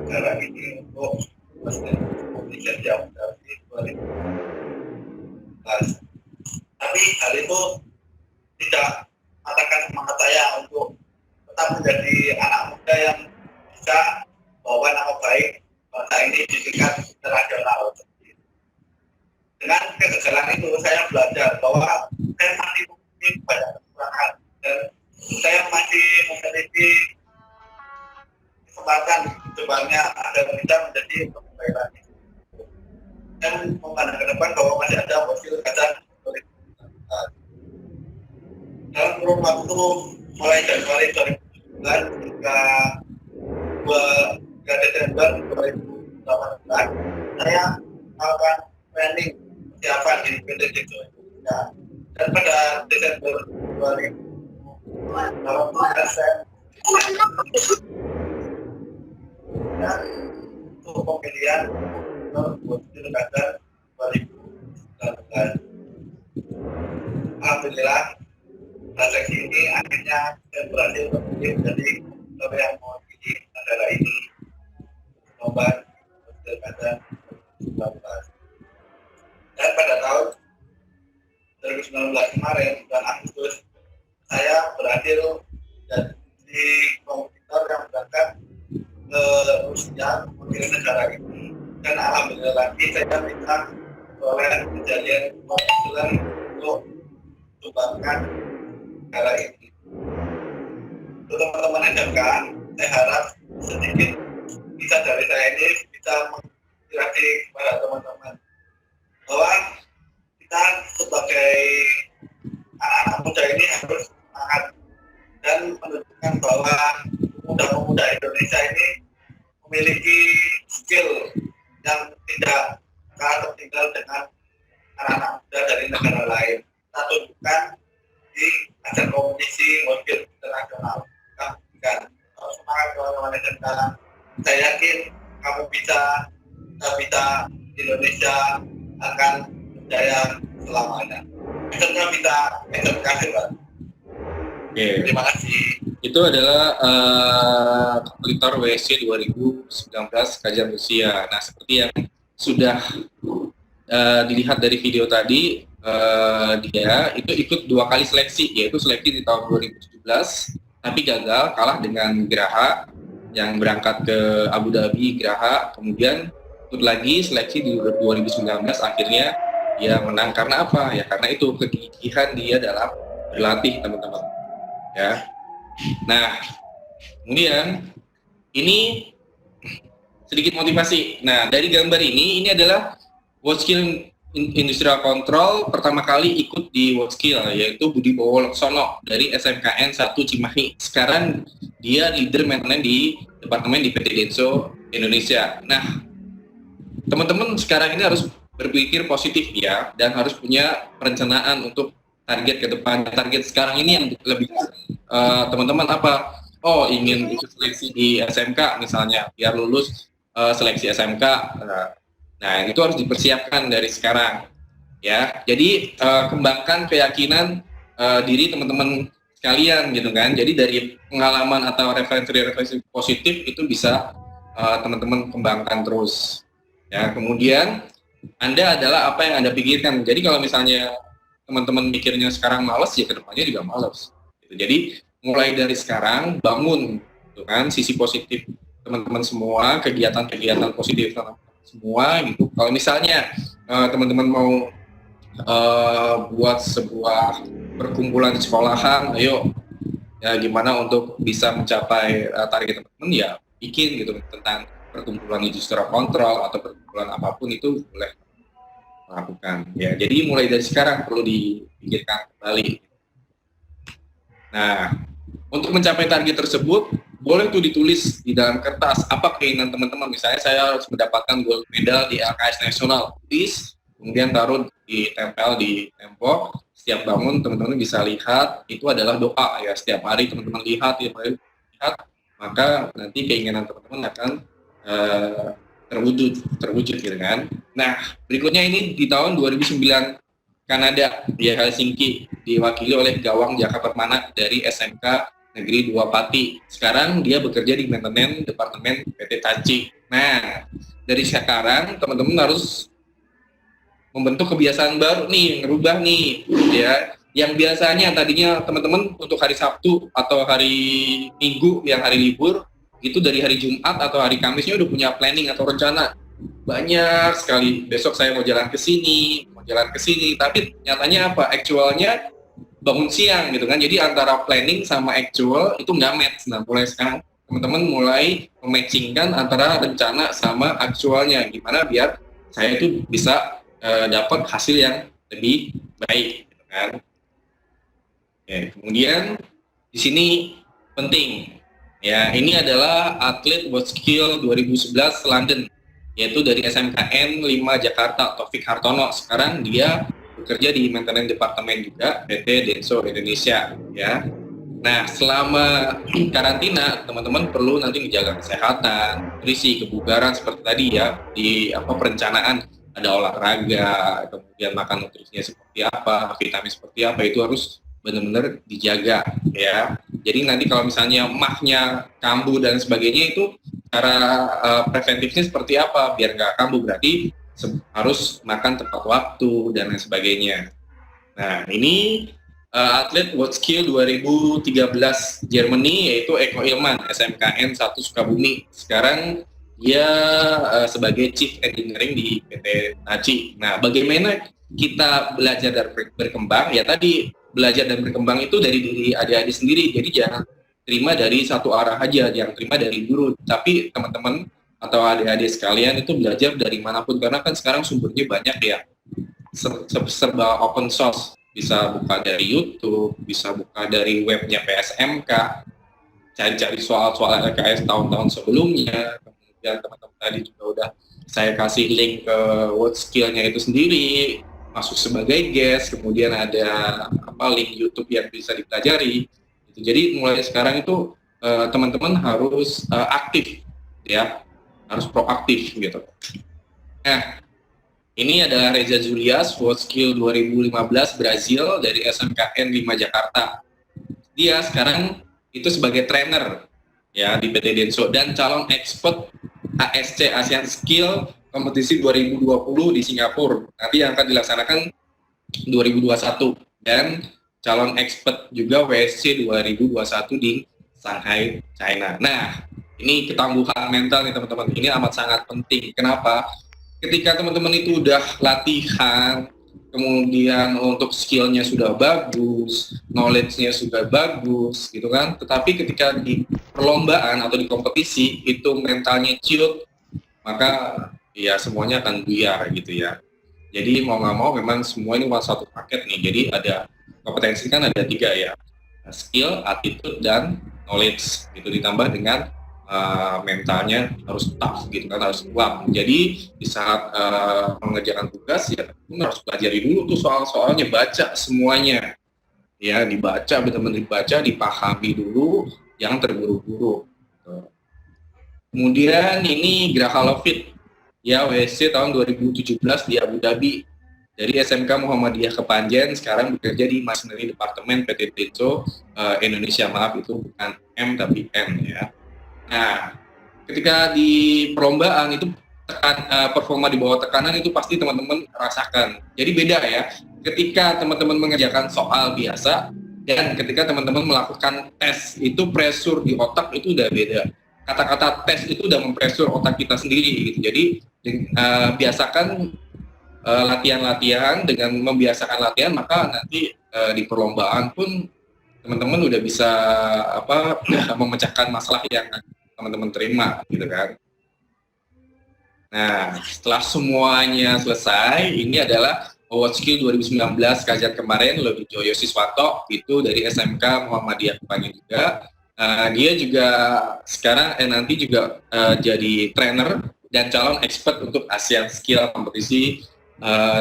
negara ini untuk mesin kompetisi yang dari 2015. Tapi hal itu tidak mengatakan semangat saya untuk tetap menjadi anak muda yang bisa bawa nama baik bangsa ini di tingkat internasional. Dengan kegagalan itu saya belajar bahwa saya masih memiliki banyak kekurangan dan saya masih memiliki kesempatan kedepannya agar bisa menjadi lebih baik lagi. Dan memandang ke depan bahwa masih ada hasil kajian dalam kurun waktu mulai Januari 2019 hingga 2 Desember 2018 saya melakukan training persiapan di PT Indonesia dan pada Desember 2018 saya untuk pemilihan buat pilkada 2019. Alhamdulillah seleksi ini akhirnya saya berhasil terpilih menjadi komputer yang mewakili negara ini lomba pilkada 2019. kemarin bulan Agustus saya berhasil jadi komputer yang berangkat ke Rusia mewakili negara ini, dan alhamdulillah lagi saya bisa oleh kejadian kebetulan untuk menyumbangkan negara ini. Untuk teman-teman SMK, saya harap sedikit bisa dari saya ini bisa menginspirasi kepada teman-teman bahwa kita sebagai anak-anak muda ini harus semangat dan menunjukkan bahwa pemuda-pemuda Indonesia ini memiliki skill yang tidak kalah tertinggal dengan anak-anak muda dari negara lain. Kita tunjukkan di ajang kompetisi World Internasional. Kita semangat teman-teman SMK. Saya yakin kamu bisa Indonesia akan berjaya selamanya. SMK bisa SMK hebat.
Oke.
Terima kasih.
Itu adalah kompetitor WSC 2019 kajian usia. Nah, seperti yang sudah dilihat dari video tadi, dia itu ikut 2 kali seleksi, yaitu seleksi di tahun 2017, tapi gagal, kalah dengan Graha yang berangkat ke Abu Dhabi, Graha, kemudian ikut lagi seleksi di 2019, akhirnya dia menang. Karena apa? Ya karena itu kegigihan dia dalam berlatih, teman-teman. Ya. Nah, kemudian ini sedikit motivasi. Nah, dari gambar ini adalah WorldSkill Industrial Control pertama kali ikut di WorldSkill, yaitu Budi Bowo Laksono dari SMKN 1 Cimahi. Sekarang dia leader maintenance di departemen di PT Denso Indonesia. Nah, teman-teman sekarang ini harus berpikir positif ya, dan harus punya perencanaan untuk target ke depan. Target sekarang ini yang lebih teman-teman apa? Oh, ingin ikut seleksi di SMK misalnya, biar lulus seleksi SMK. Nah, itu harus dipersiapkan dari sekarang, ya. Jadi kembangkan keyakinan diri teman-teman sekalian, gitu kan. Jadi dari pengalaman atau referensi positif itu bisa teman-teman kembangkan terus. Ya, kemudian Anda adalah apa yang Anda pikirkan. Jadi kalau misalnya teman-teman mikirnya sekarang malas, ya kedepannya juga malas. Jadi mulai dari sekarang bangun, gitu kan, sisi positif teman-teman semua, kegiatan-kegiatan positif semua, gitu. Kalau misalnya teman-teman mau buat sebuah perkumpulan di sekolahan, ayo, ya gimana untuk bisa mencapai target teman-teman, ya bikin gitu tentang perkumpulan industrial control atau perkumpulan apapun itu boleh melakukan. Ya, jadi mulai dari sekarang perlu dipikirkan kembali. Nah, untuk mencapai target tersebut, boleh tuh ditulis di dalam kertas apa keinginan teman-teman. Misalnya saya harus mendapatkan gold medal di LKS nasional, tulis, kemudian taruh ditempel di tembok. Setiap bangun teman-teman bisa lihat, itu adalah doa ya. Setiap hari teman-teman lihat, maka nanti keinginan teman-teman akan terwujud gitu kan. Nah, berikutnya ini di tahun 2009 Kanada di Helsinki, diwakili oleh Gawang Jaka Permana dari SMK Negeri 2 Pati. Sekarang dia bekerja di maintenance departemen PT Taci. Nah, dari sekarang teman-teman harus membentuk kebiasaan baru nih, ngerubah nih, ya. Yang biasanya tadinya teman-teman untuk hari Sabtu atau hari Minggu yang hari libur, itu dari hari Jumat atau hari Kamisnya udah punya planning atau rencana. Banyak sekali, besok saya mau jalan ke sini, tapi nyatanya apa? Actualnya bangun siang gitu kan. Jadi antara planning sama actual itu nggak match. Nah, mulai sekarang teman-teman mulai mematchingkan antara rencana sama actualnya. Gimana biar saya itu bisa dapat hasil yang lebih baik gitu kan. Oke, kemudian di sini penting ya, ini adalah atlet WorldSkill 2011 London, yaitu dari SMKN 5 Jakarta, Taufik Hartono. Sekarang dia bekerja di maintenance departemen juga PT Denso Indonesia ya. Nah, selama karantina teman-teman perlu nanti menjaga kesehatan, nutrisi, kebugaran seperti tadi ya, di perencanaan ada olahraga, kemudian makan nutrisinya seperti apa, vitamin seperti apa, itu harus benar-benar dijaga ya. Jadi nanti kalau misalnya mahnya kambuh dan sebagainya, itu cara preventifnya seperti apa biar nggak kambuh, berarti harus makan tepat waktu dan lain sebagainya. Nah, ini atlet WorldSkill 2013 Germany, yaitu Eko Ilman, SMKN 1 Sukabumi. Sekarang dia sebagai Chief Engineering di PT Tachi. Nah, bagaimana kita belajar dan berkembang? Ya tadi, belajar dan berkembang itu dari diri adik-adik sendiri. Jadi jangan terima dari satu arah aja, jangan terima dari guru. Tapi teman-teman atau adik-adik sekalian itu belajar dari manapun, karena kan sekarang sumbernya banyak ya. Serba open source. Bisa buka dari YouTube, bisa buka dari webnya PSMK, cari-cari soal-soal LKS tahun-tahun sebelumnya. Kemudian teman-teman tadi juga udah saya kasih link ke WorldSkill-nya itu sendiri, masuk sebagai guest, kemudian ada link YouTube yang bisa dipelajari. Jadi mulai sekarang itu teman-teman harus aktif, ya, harus proaktif gitu. Nah, ini adalah Reza Julias, WorldSkill 2015 Brazil dari SMKN 5 Jakarta. Dia sekarang itu sebagai trainer ya di PT Denso dan calon expert ASC Asian Skill kompetisi 2020 di Singapura. Nanti yang akan dilaksanakan 2021 dan calon expert juga WSC 2021 di Shanghai, China. Nah, ini ketangguhan mental nih teman-teman. Ini amat sangat penting. Kenapa? Ketika teman-teman itu udah latihan, kemudian untuk skillnya sudah bagus, knowledge-nya sudah bagus, gitu kan. Tetapi ketika di perlombaan atau di kompetisi itu mentalnya ciut, maka ya semuanya akan buyar gitu ya. Jadi mau nggak mau memang semua ini satu paket nih. Jadi ada kompetensi kan ada 3 ya, skill, attitude, dan knowledge. Gitu ditambah dengan mentalnya harus tough gitu kan, harus kuat. Jadi di saat mengerjakan tugas ya harus pelajari dulu tuh soal-soalnya, baca semuanya ya, dibaca, benar-benar dibaca, dipahami dulu, jangan terburu-buru. Kemudian ini Grahala Fit ya, WSC tahun 2017 di Abu Dhabi dari SMK Muhammadiyah Kepanjen, sekarang bekerja di Machinery Departemen PT Denso Indonesia. Maaf, itu bukan M tapi N ya. Nah, ketika di perlombaan itu performa di bawah tekanan itu pasti teman-teman rasakan. Jadi beda ya, ketika teman-teman mengerjakan soal biasa dan ketika teman-teman melakukan tes, itu pressure di otak itu udah beda. Kata-kata tes itu udah mempressure otak kita sendiri gitu. Jadi biasakan latihan-latihan, dengan membiasakan latihan maka nanti di perlombaan pun teman-teman udah bisa memecahkan masalah yang teman-teman terima gitu kan. Nah, setelah semuanya selesai, ini adalah WorldSkill 2019 kajian kemarin Lodi Joyo Siswanto, itu dari SMK Muhammadiyah Kepanjen juga. Dia juga sekarang nanti juga jadi trainer dan calon expert untuk Asian Skill kompetisi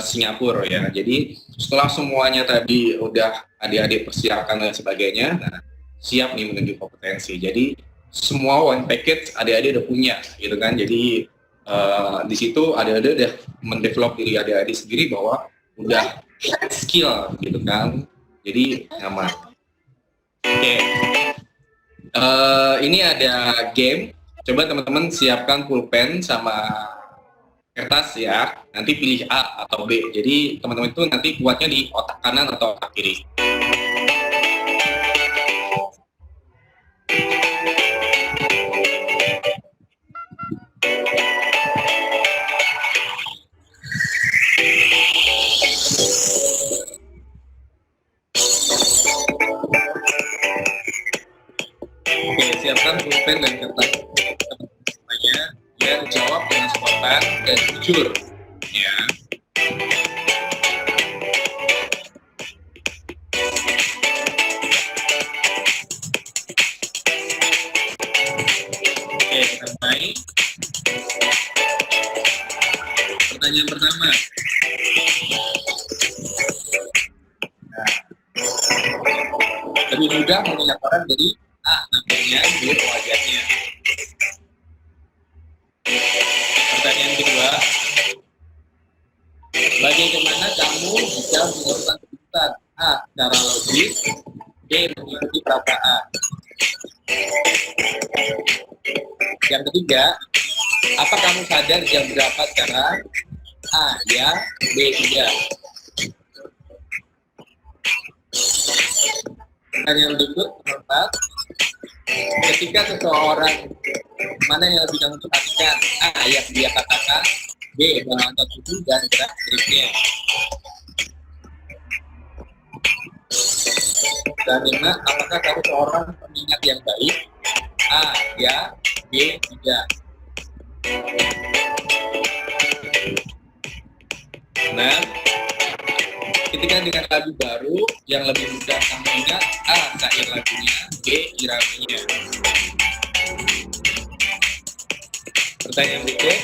Singapura ya. Jadi setelah semuanya tadi udah adik-adik persiapkan dan sebagainya, nah, siap nih menuju kompetensi. Jadi semua one package adik-adik udah punya gitu kan. Jadi di situ adik-adik udah mendevelop diri adik-adik sendiri bahwa udah skill gitu kan. Jadi nyaman. Oke. Ini ada game. Coba teman-teman siapkan pulpen sama kertas ya. Nanti pilih A atau B. Jadi teman-teman itu nanti kuatnya di otak kanan atau otak kiri. Oke, siapkan pulpen dan kertas semuanya. Ya, jawab dengan spontan dan jujur. Ya. Oke, kita mulai. Pertanyaan pertama. Nah, lebih mudah mengingat orang jadi A namanya, B wajahnya. Pertanyaan kedua, bagaimana kamu bisa menentukan keputusan? A. Secara logis, B. Mengikuti perasaan. Yang ketiga, apa kamu sadar jam berapa sekarang? A. Ya, B. Tidak. Pertanyaan berikut, nomor 4. Ketika seseorang, mana yang lebih kamu perhatikan? A. Yang dia katakan. B. Bahasa tubuh dan gerak-geriknya. Dan 5. Apakah kamu seorang pengingat yang baik? A. Ya. B. Tidak. Nah, ketika dengan lagu baru yang lebih mudah kamu ingat, A. Syair lagunya, B. iraminya. Pertanyaan berikut.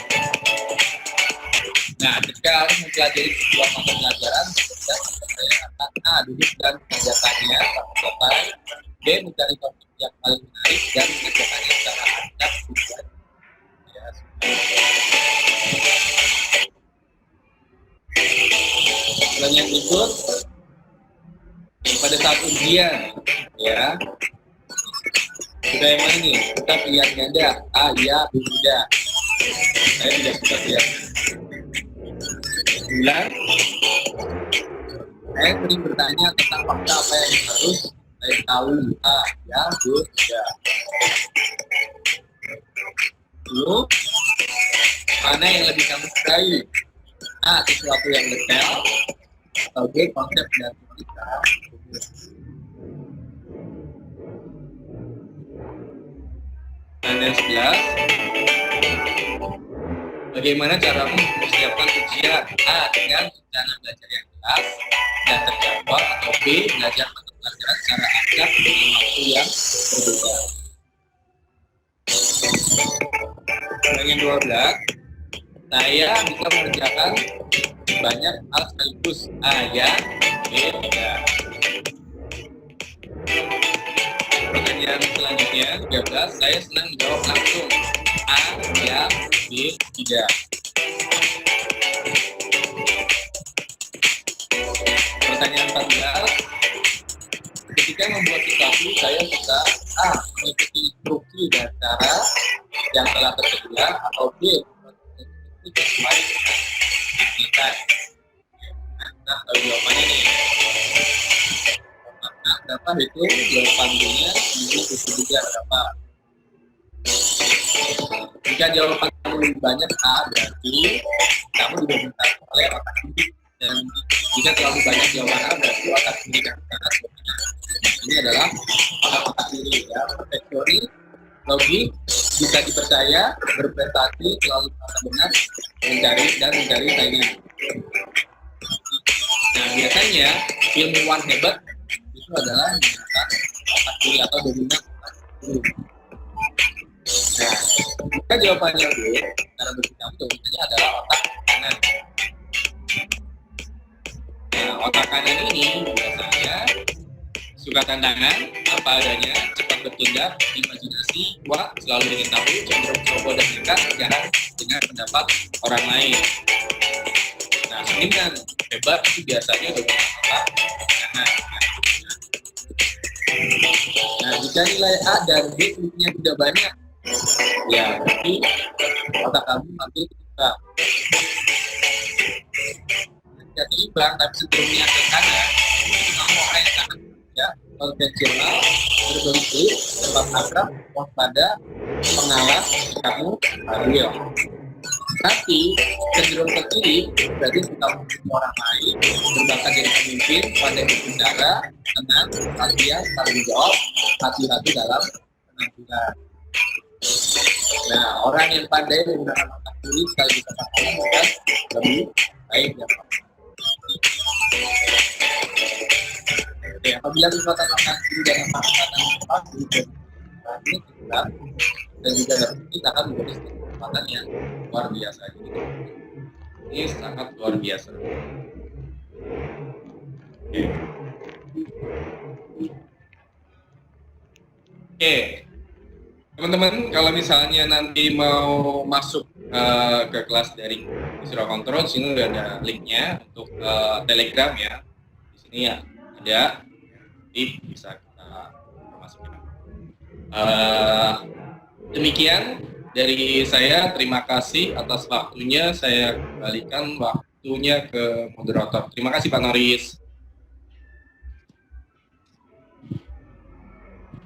Nah, ketika harus mempelajari sebuah mata pelajaran, saya akan A. Duduk dan mengerjakannya sampai selesai. B. Mencari topik yang paling menarik dan mengerjakannya secara acak. Pertanyaan berikut. Pada saat ujian, ya, sudah yang mana nih? Kita pilihan ganda. A. Ya. B. Tidak. Saya tidak suka pilihan. 9. Saya sering bertanya tentang fakta apa yang harus saya tahu. A. Ya. B. Tidak. 10. Mana yang lebih kamu sukai? A. Sesuatu yang detail, atau B. Konsep dan cerita. Pertanyaan 11. Bagaimana caramu mempersiapkan ujian? A. Dengan rencana belajar yang jelas dan terjadwal, atau B. Belajar mata pelajaran secara acak dengan waktu yang berbeda. Pertanyaan 12. Saya bisa mengerjakan banyak hal sekaligus. A. Ya. B. Tidak. Pertanyaan selanjutnya 13. Saya senang menjawab langsung. A. Ya. B. Tidak. Pertanyaan 14. Ketika membuat sesuatu, saya suka A. Mengikuti instruksi dan cara yang telah tersedia, atau B. Sesuai kita. Nah, kalau jawabannya nih, nah, berapa itu jawaban B-nya itu juga berapa? Jika jawaban kamu lebih banyak A, berarti kamu juga bisa oleh otak kiri. Dan jika terlalu banyak jawaban A, berarti otak kiri dan kanan. Ini adalah otak kiri, ya. Perfeksionis, logik, bisa dipercaya, berprestasi, selalu merasa benar, mencari saingan. Nah, biasanya ilmuwan hebat itu adalah menggunakan otak kiri atau dominan otak kiri. Nah, jika jawabannya B, cara berpikir dominannya adalah otak kanan. Nah, otak kanan ini biasanya suka tantangan, apa adanya, cepat bertindak, imajinasi, kuat, selalu ingin tahu, cenderung coba dan nekat, jarang dengar pendapat orang lain. Nah, seniman hebat itu biasanya dominan otak kanan. Nah, jika nilai A dan B kliknya tidak banyak, ya berarti otak kamu hampir tidak. Jika seimbang tapi cenderungnya ke kanan, itu kamu orang yang sangat ya, konvensional, berbentuk, cepat akrab, waspada, pengalas, kamu adil. Tapi cenderung ke kiri berarti suka mengikuti orang lain, berbakat jadi pemimpin, pandai berbicara, tenang, perhatian, tanggung jawab, hati-hati dalam penampilan. Nah, orang yang pandai menggunakan otak kiri sekaligus otak kanan bukan lebih baik dan Oke, apabila kekuatan otak kiri dan kekuatan otak kiri ini tidak dan juga kita akan menjadi kekuatan yang luar biasa. Ini sangat luar biasa. Oke. Teman-teman, kalau misalnya nanti mau masuk ke kelas dari Visual Control, sini udah ada linknya untuk Telegram ya. Di sini ya ada, jadi bisa kita masukin. Demikian dari saya, terima kasih atas waktunya. Saya kembalikan waktunya ke moderator. Terima kasih Pak Noris.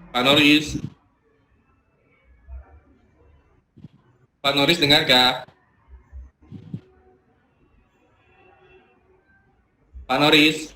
Pak Noris. Pak Noris dengar kah? Pak Noris.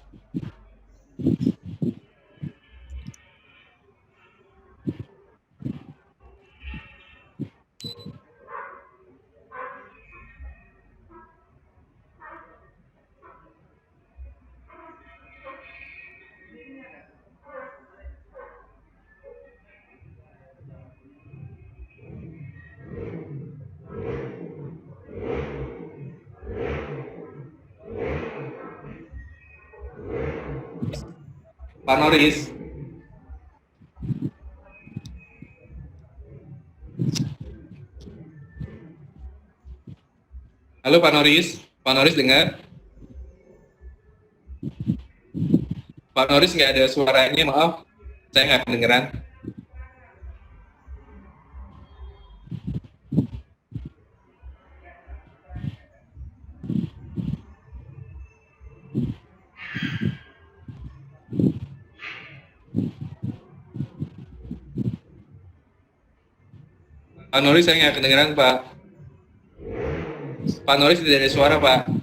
Pak Noris. Halo Pak Noris. Pak Noris dengar? Pak Noris nggak ada suaranya, maaf. Saya nggak kedengeran. Pak Noris saya nggak kedengeran, Pak. Pak Noris tidak ada suara, Pak.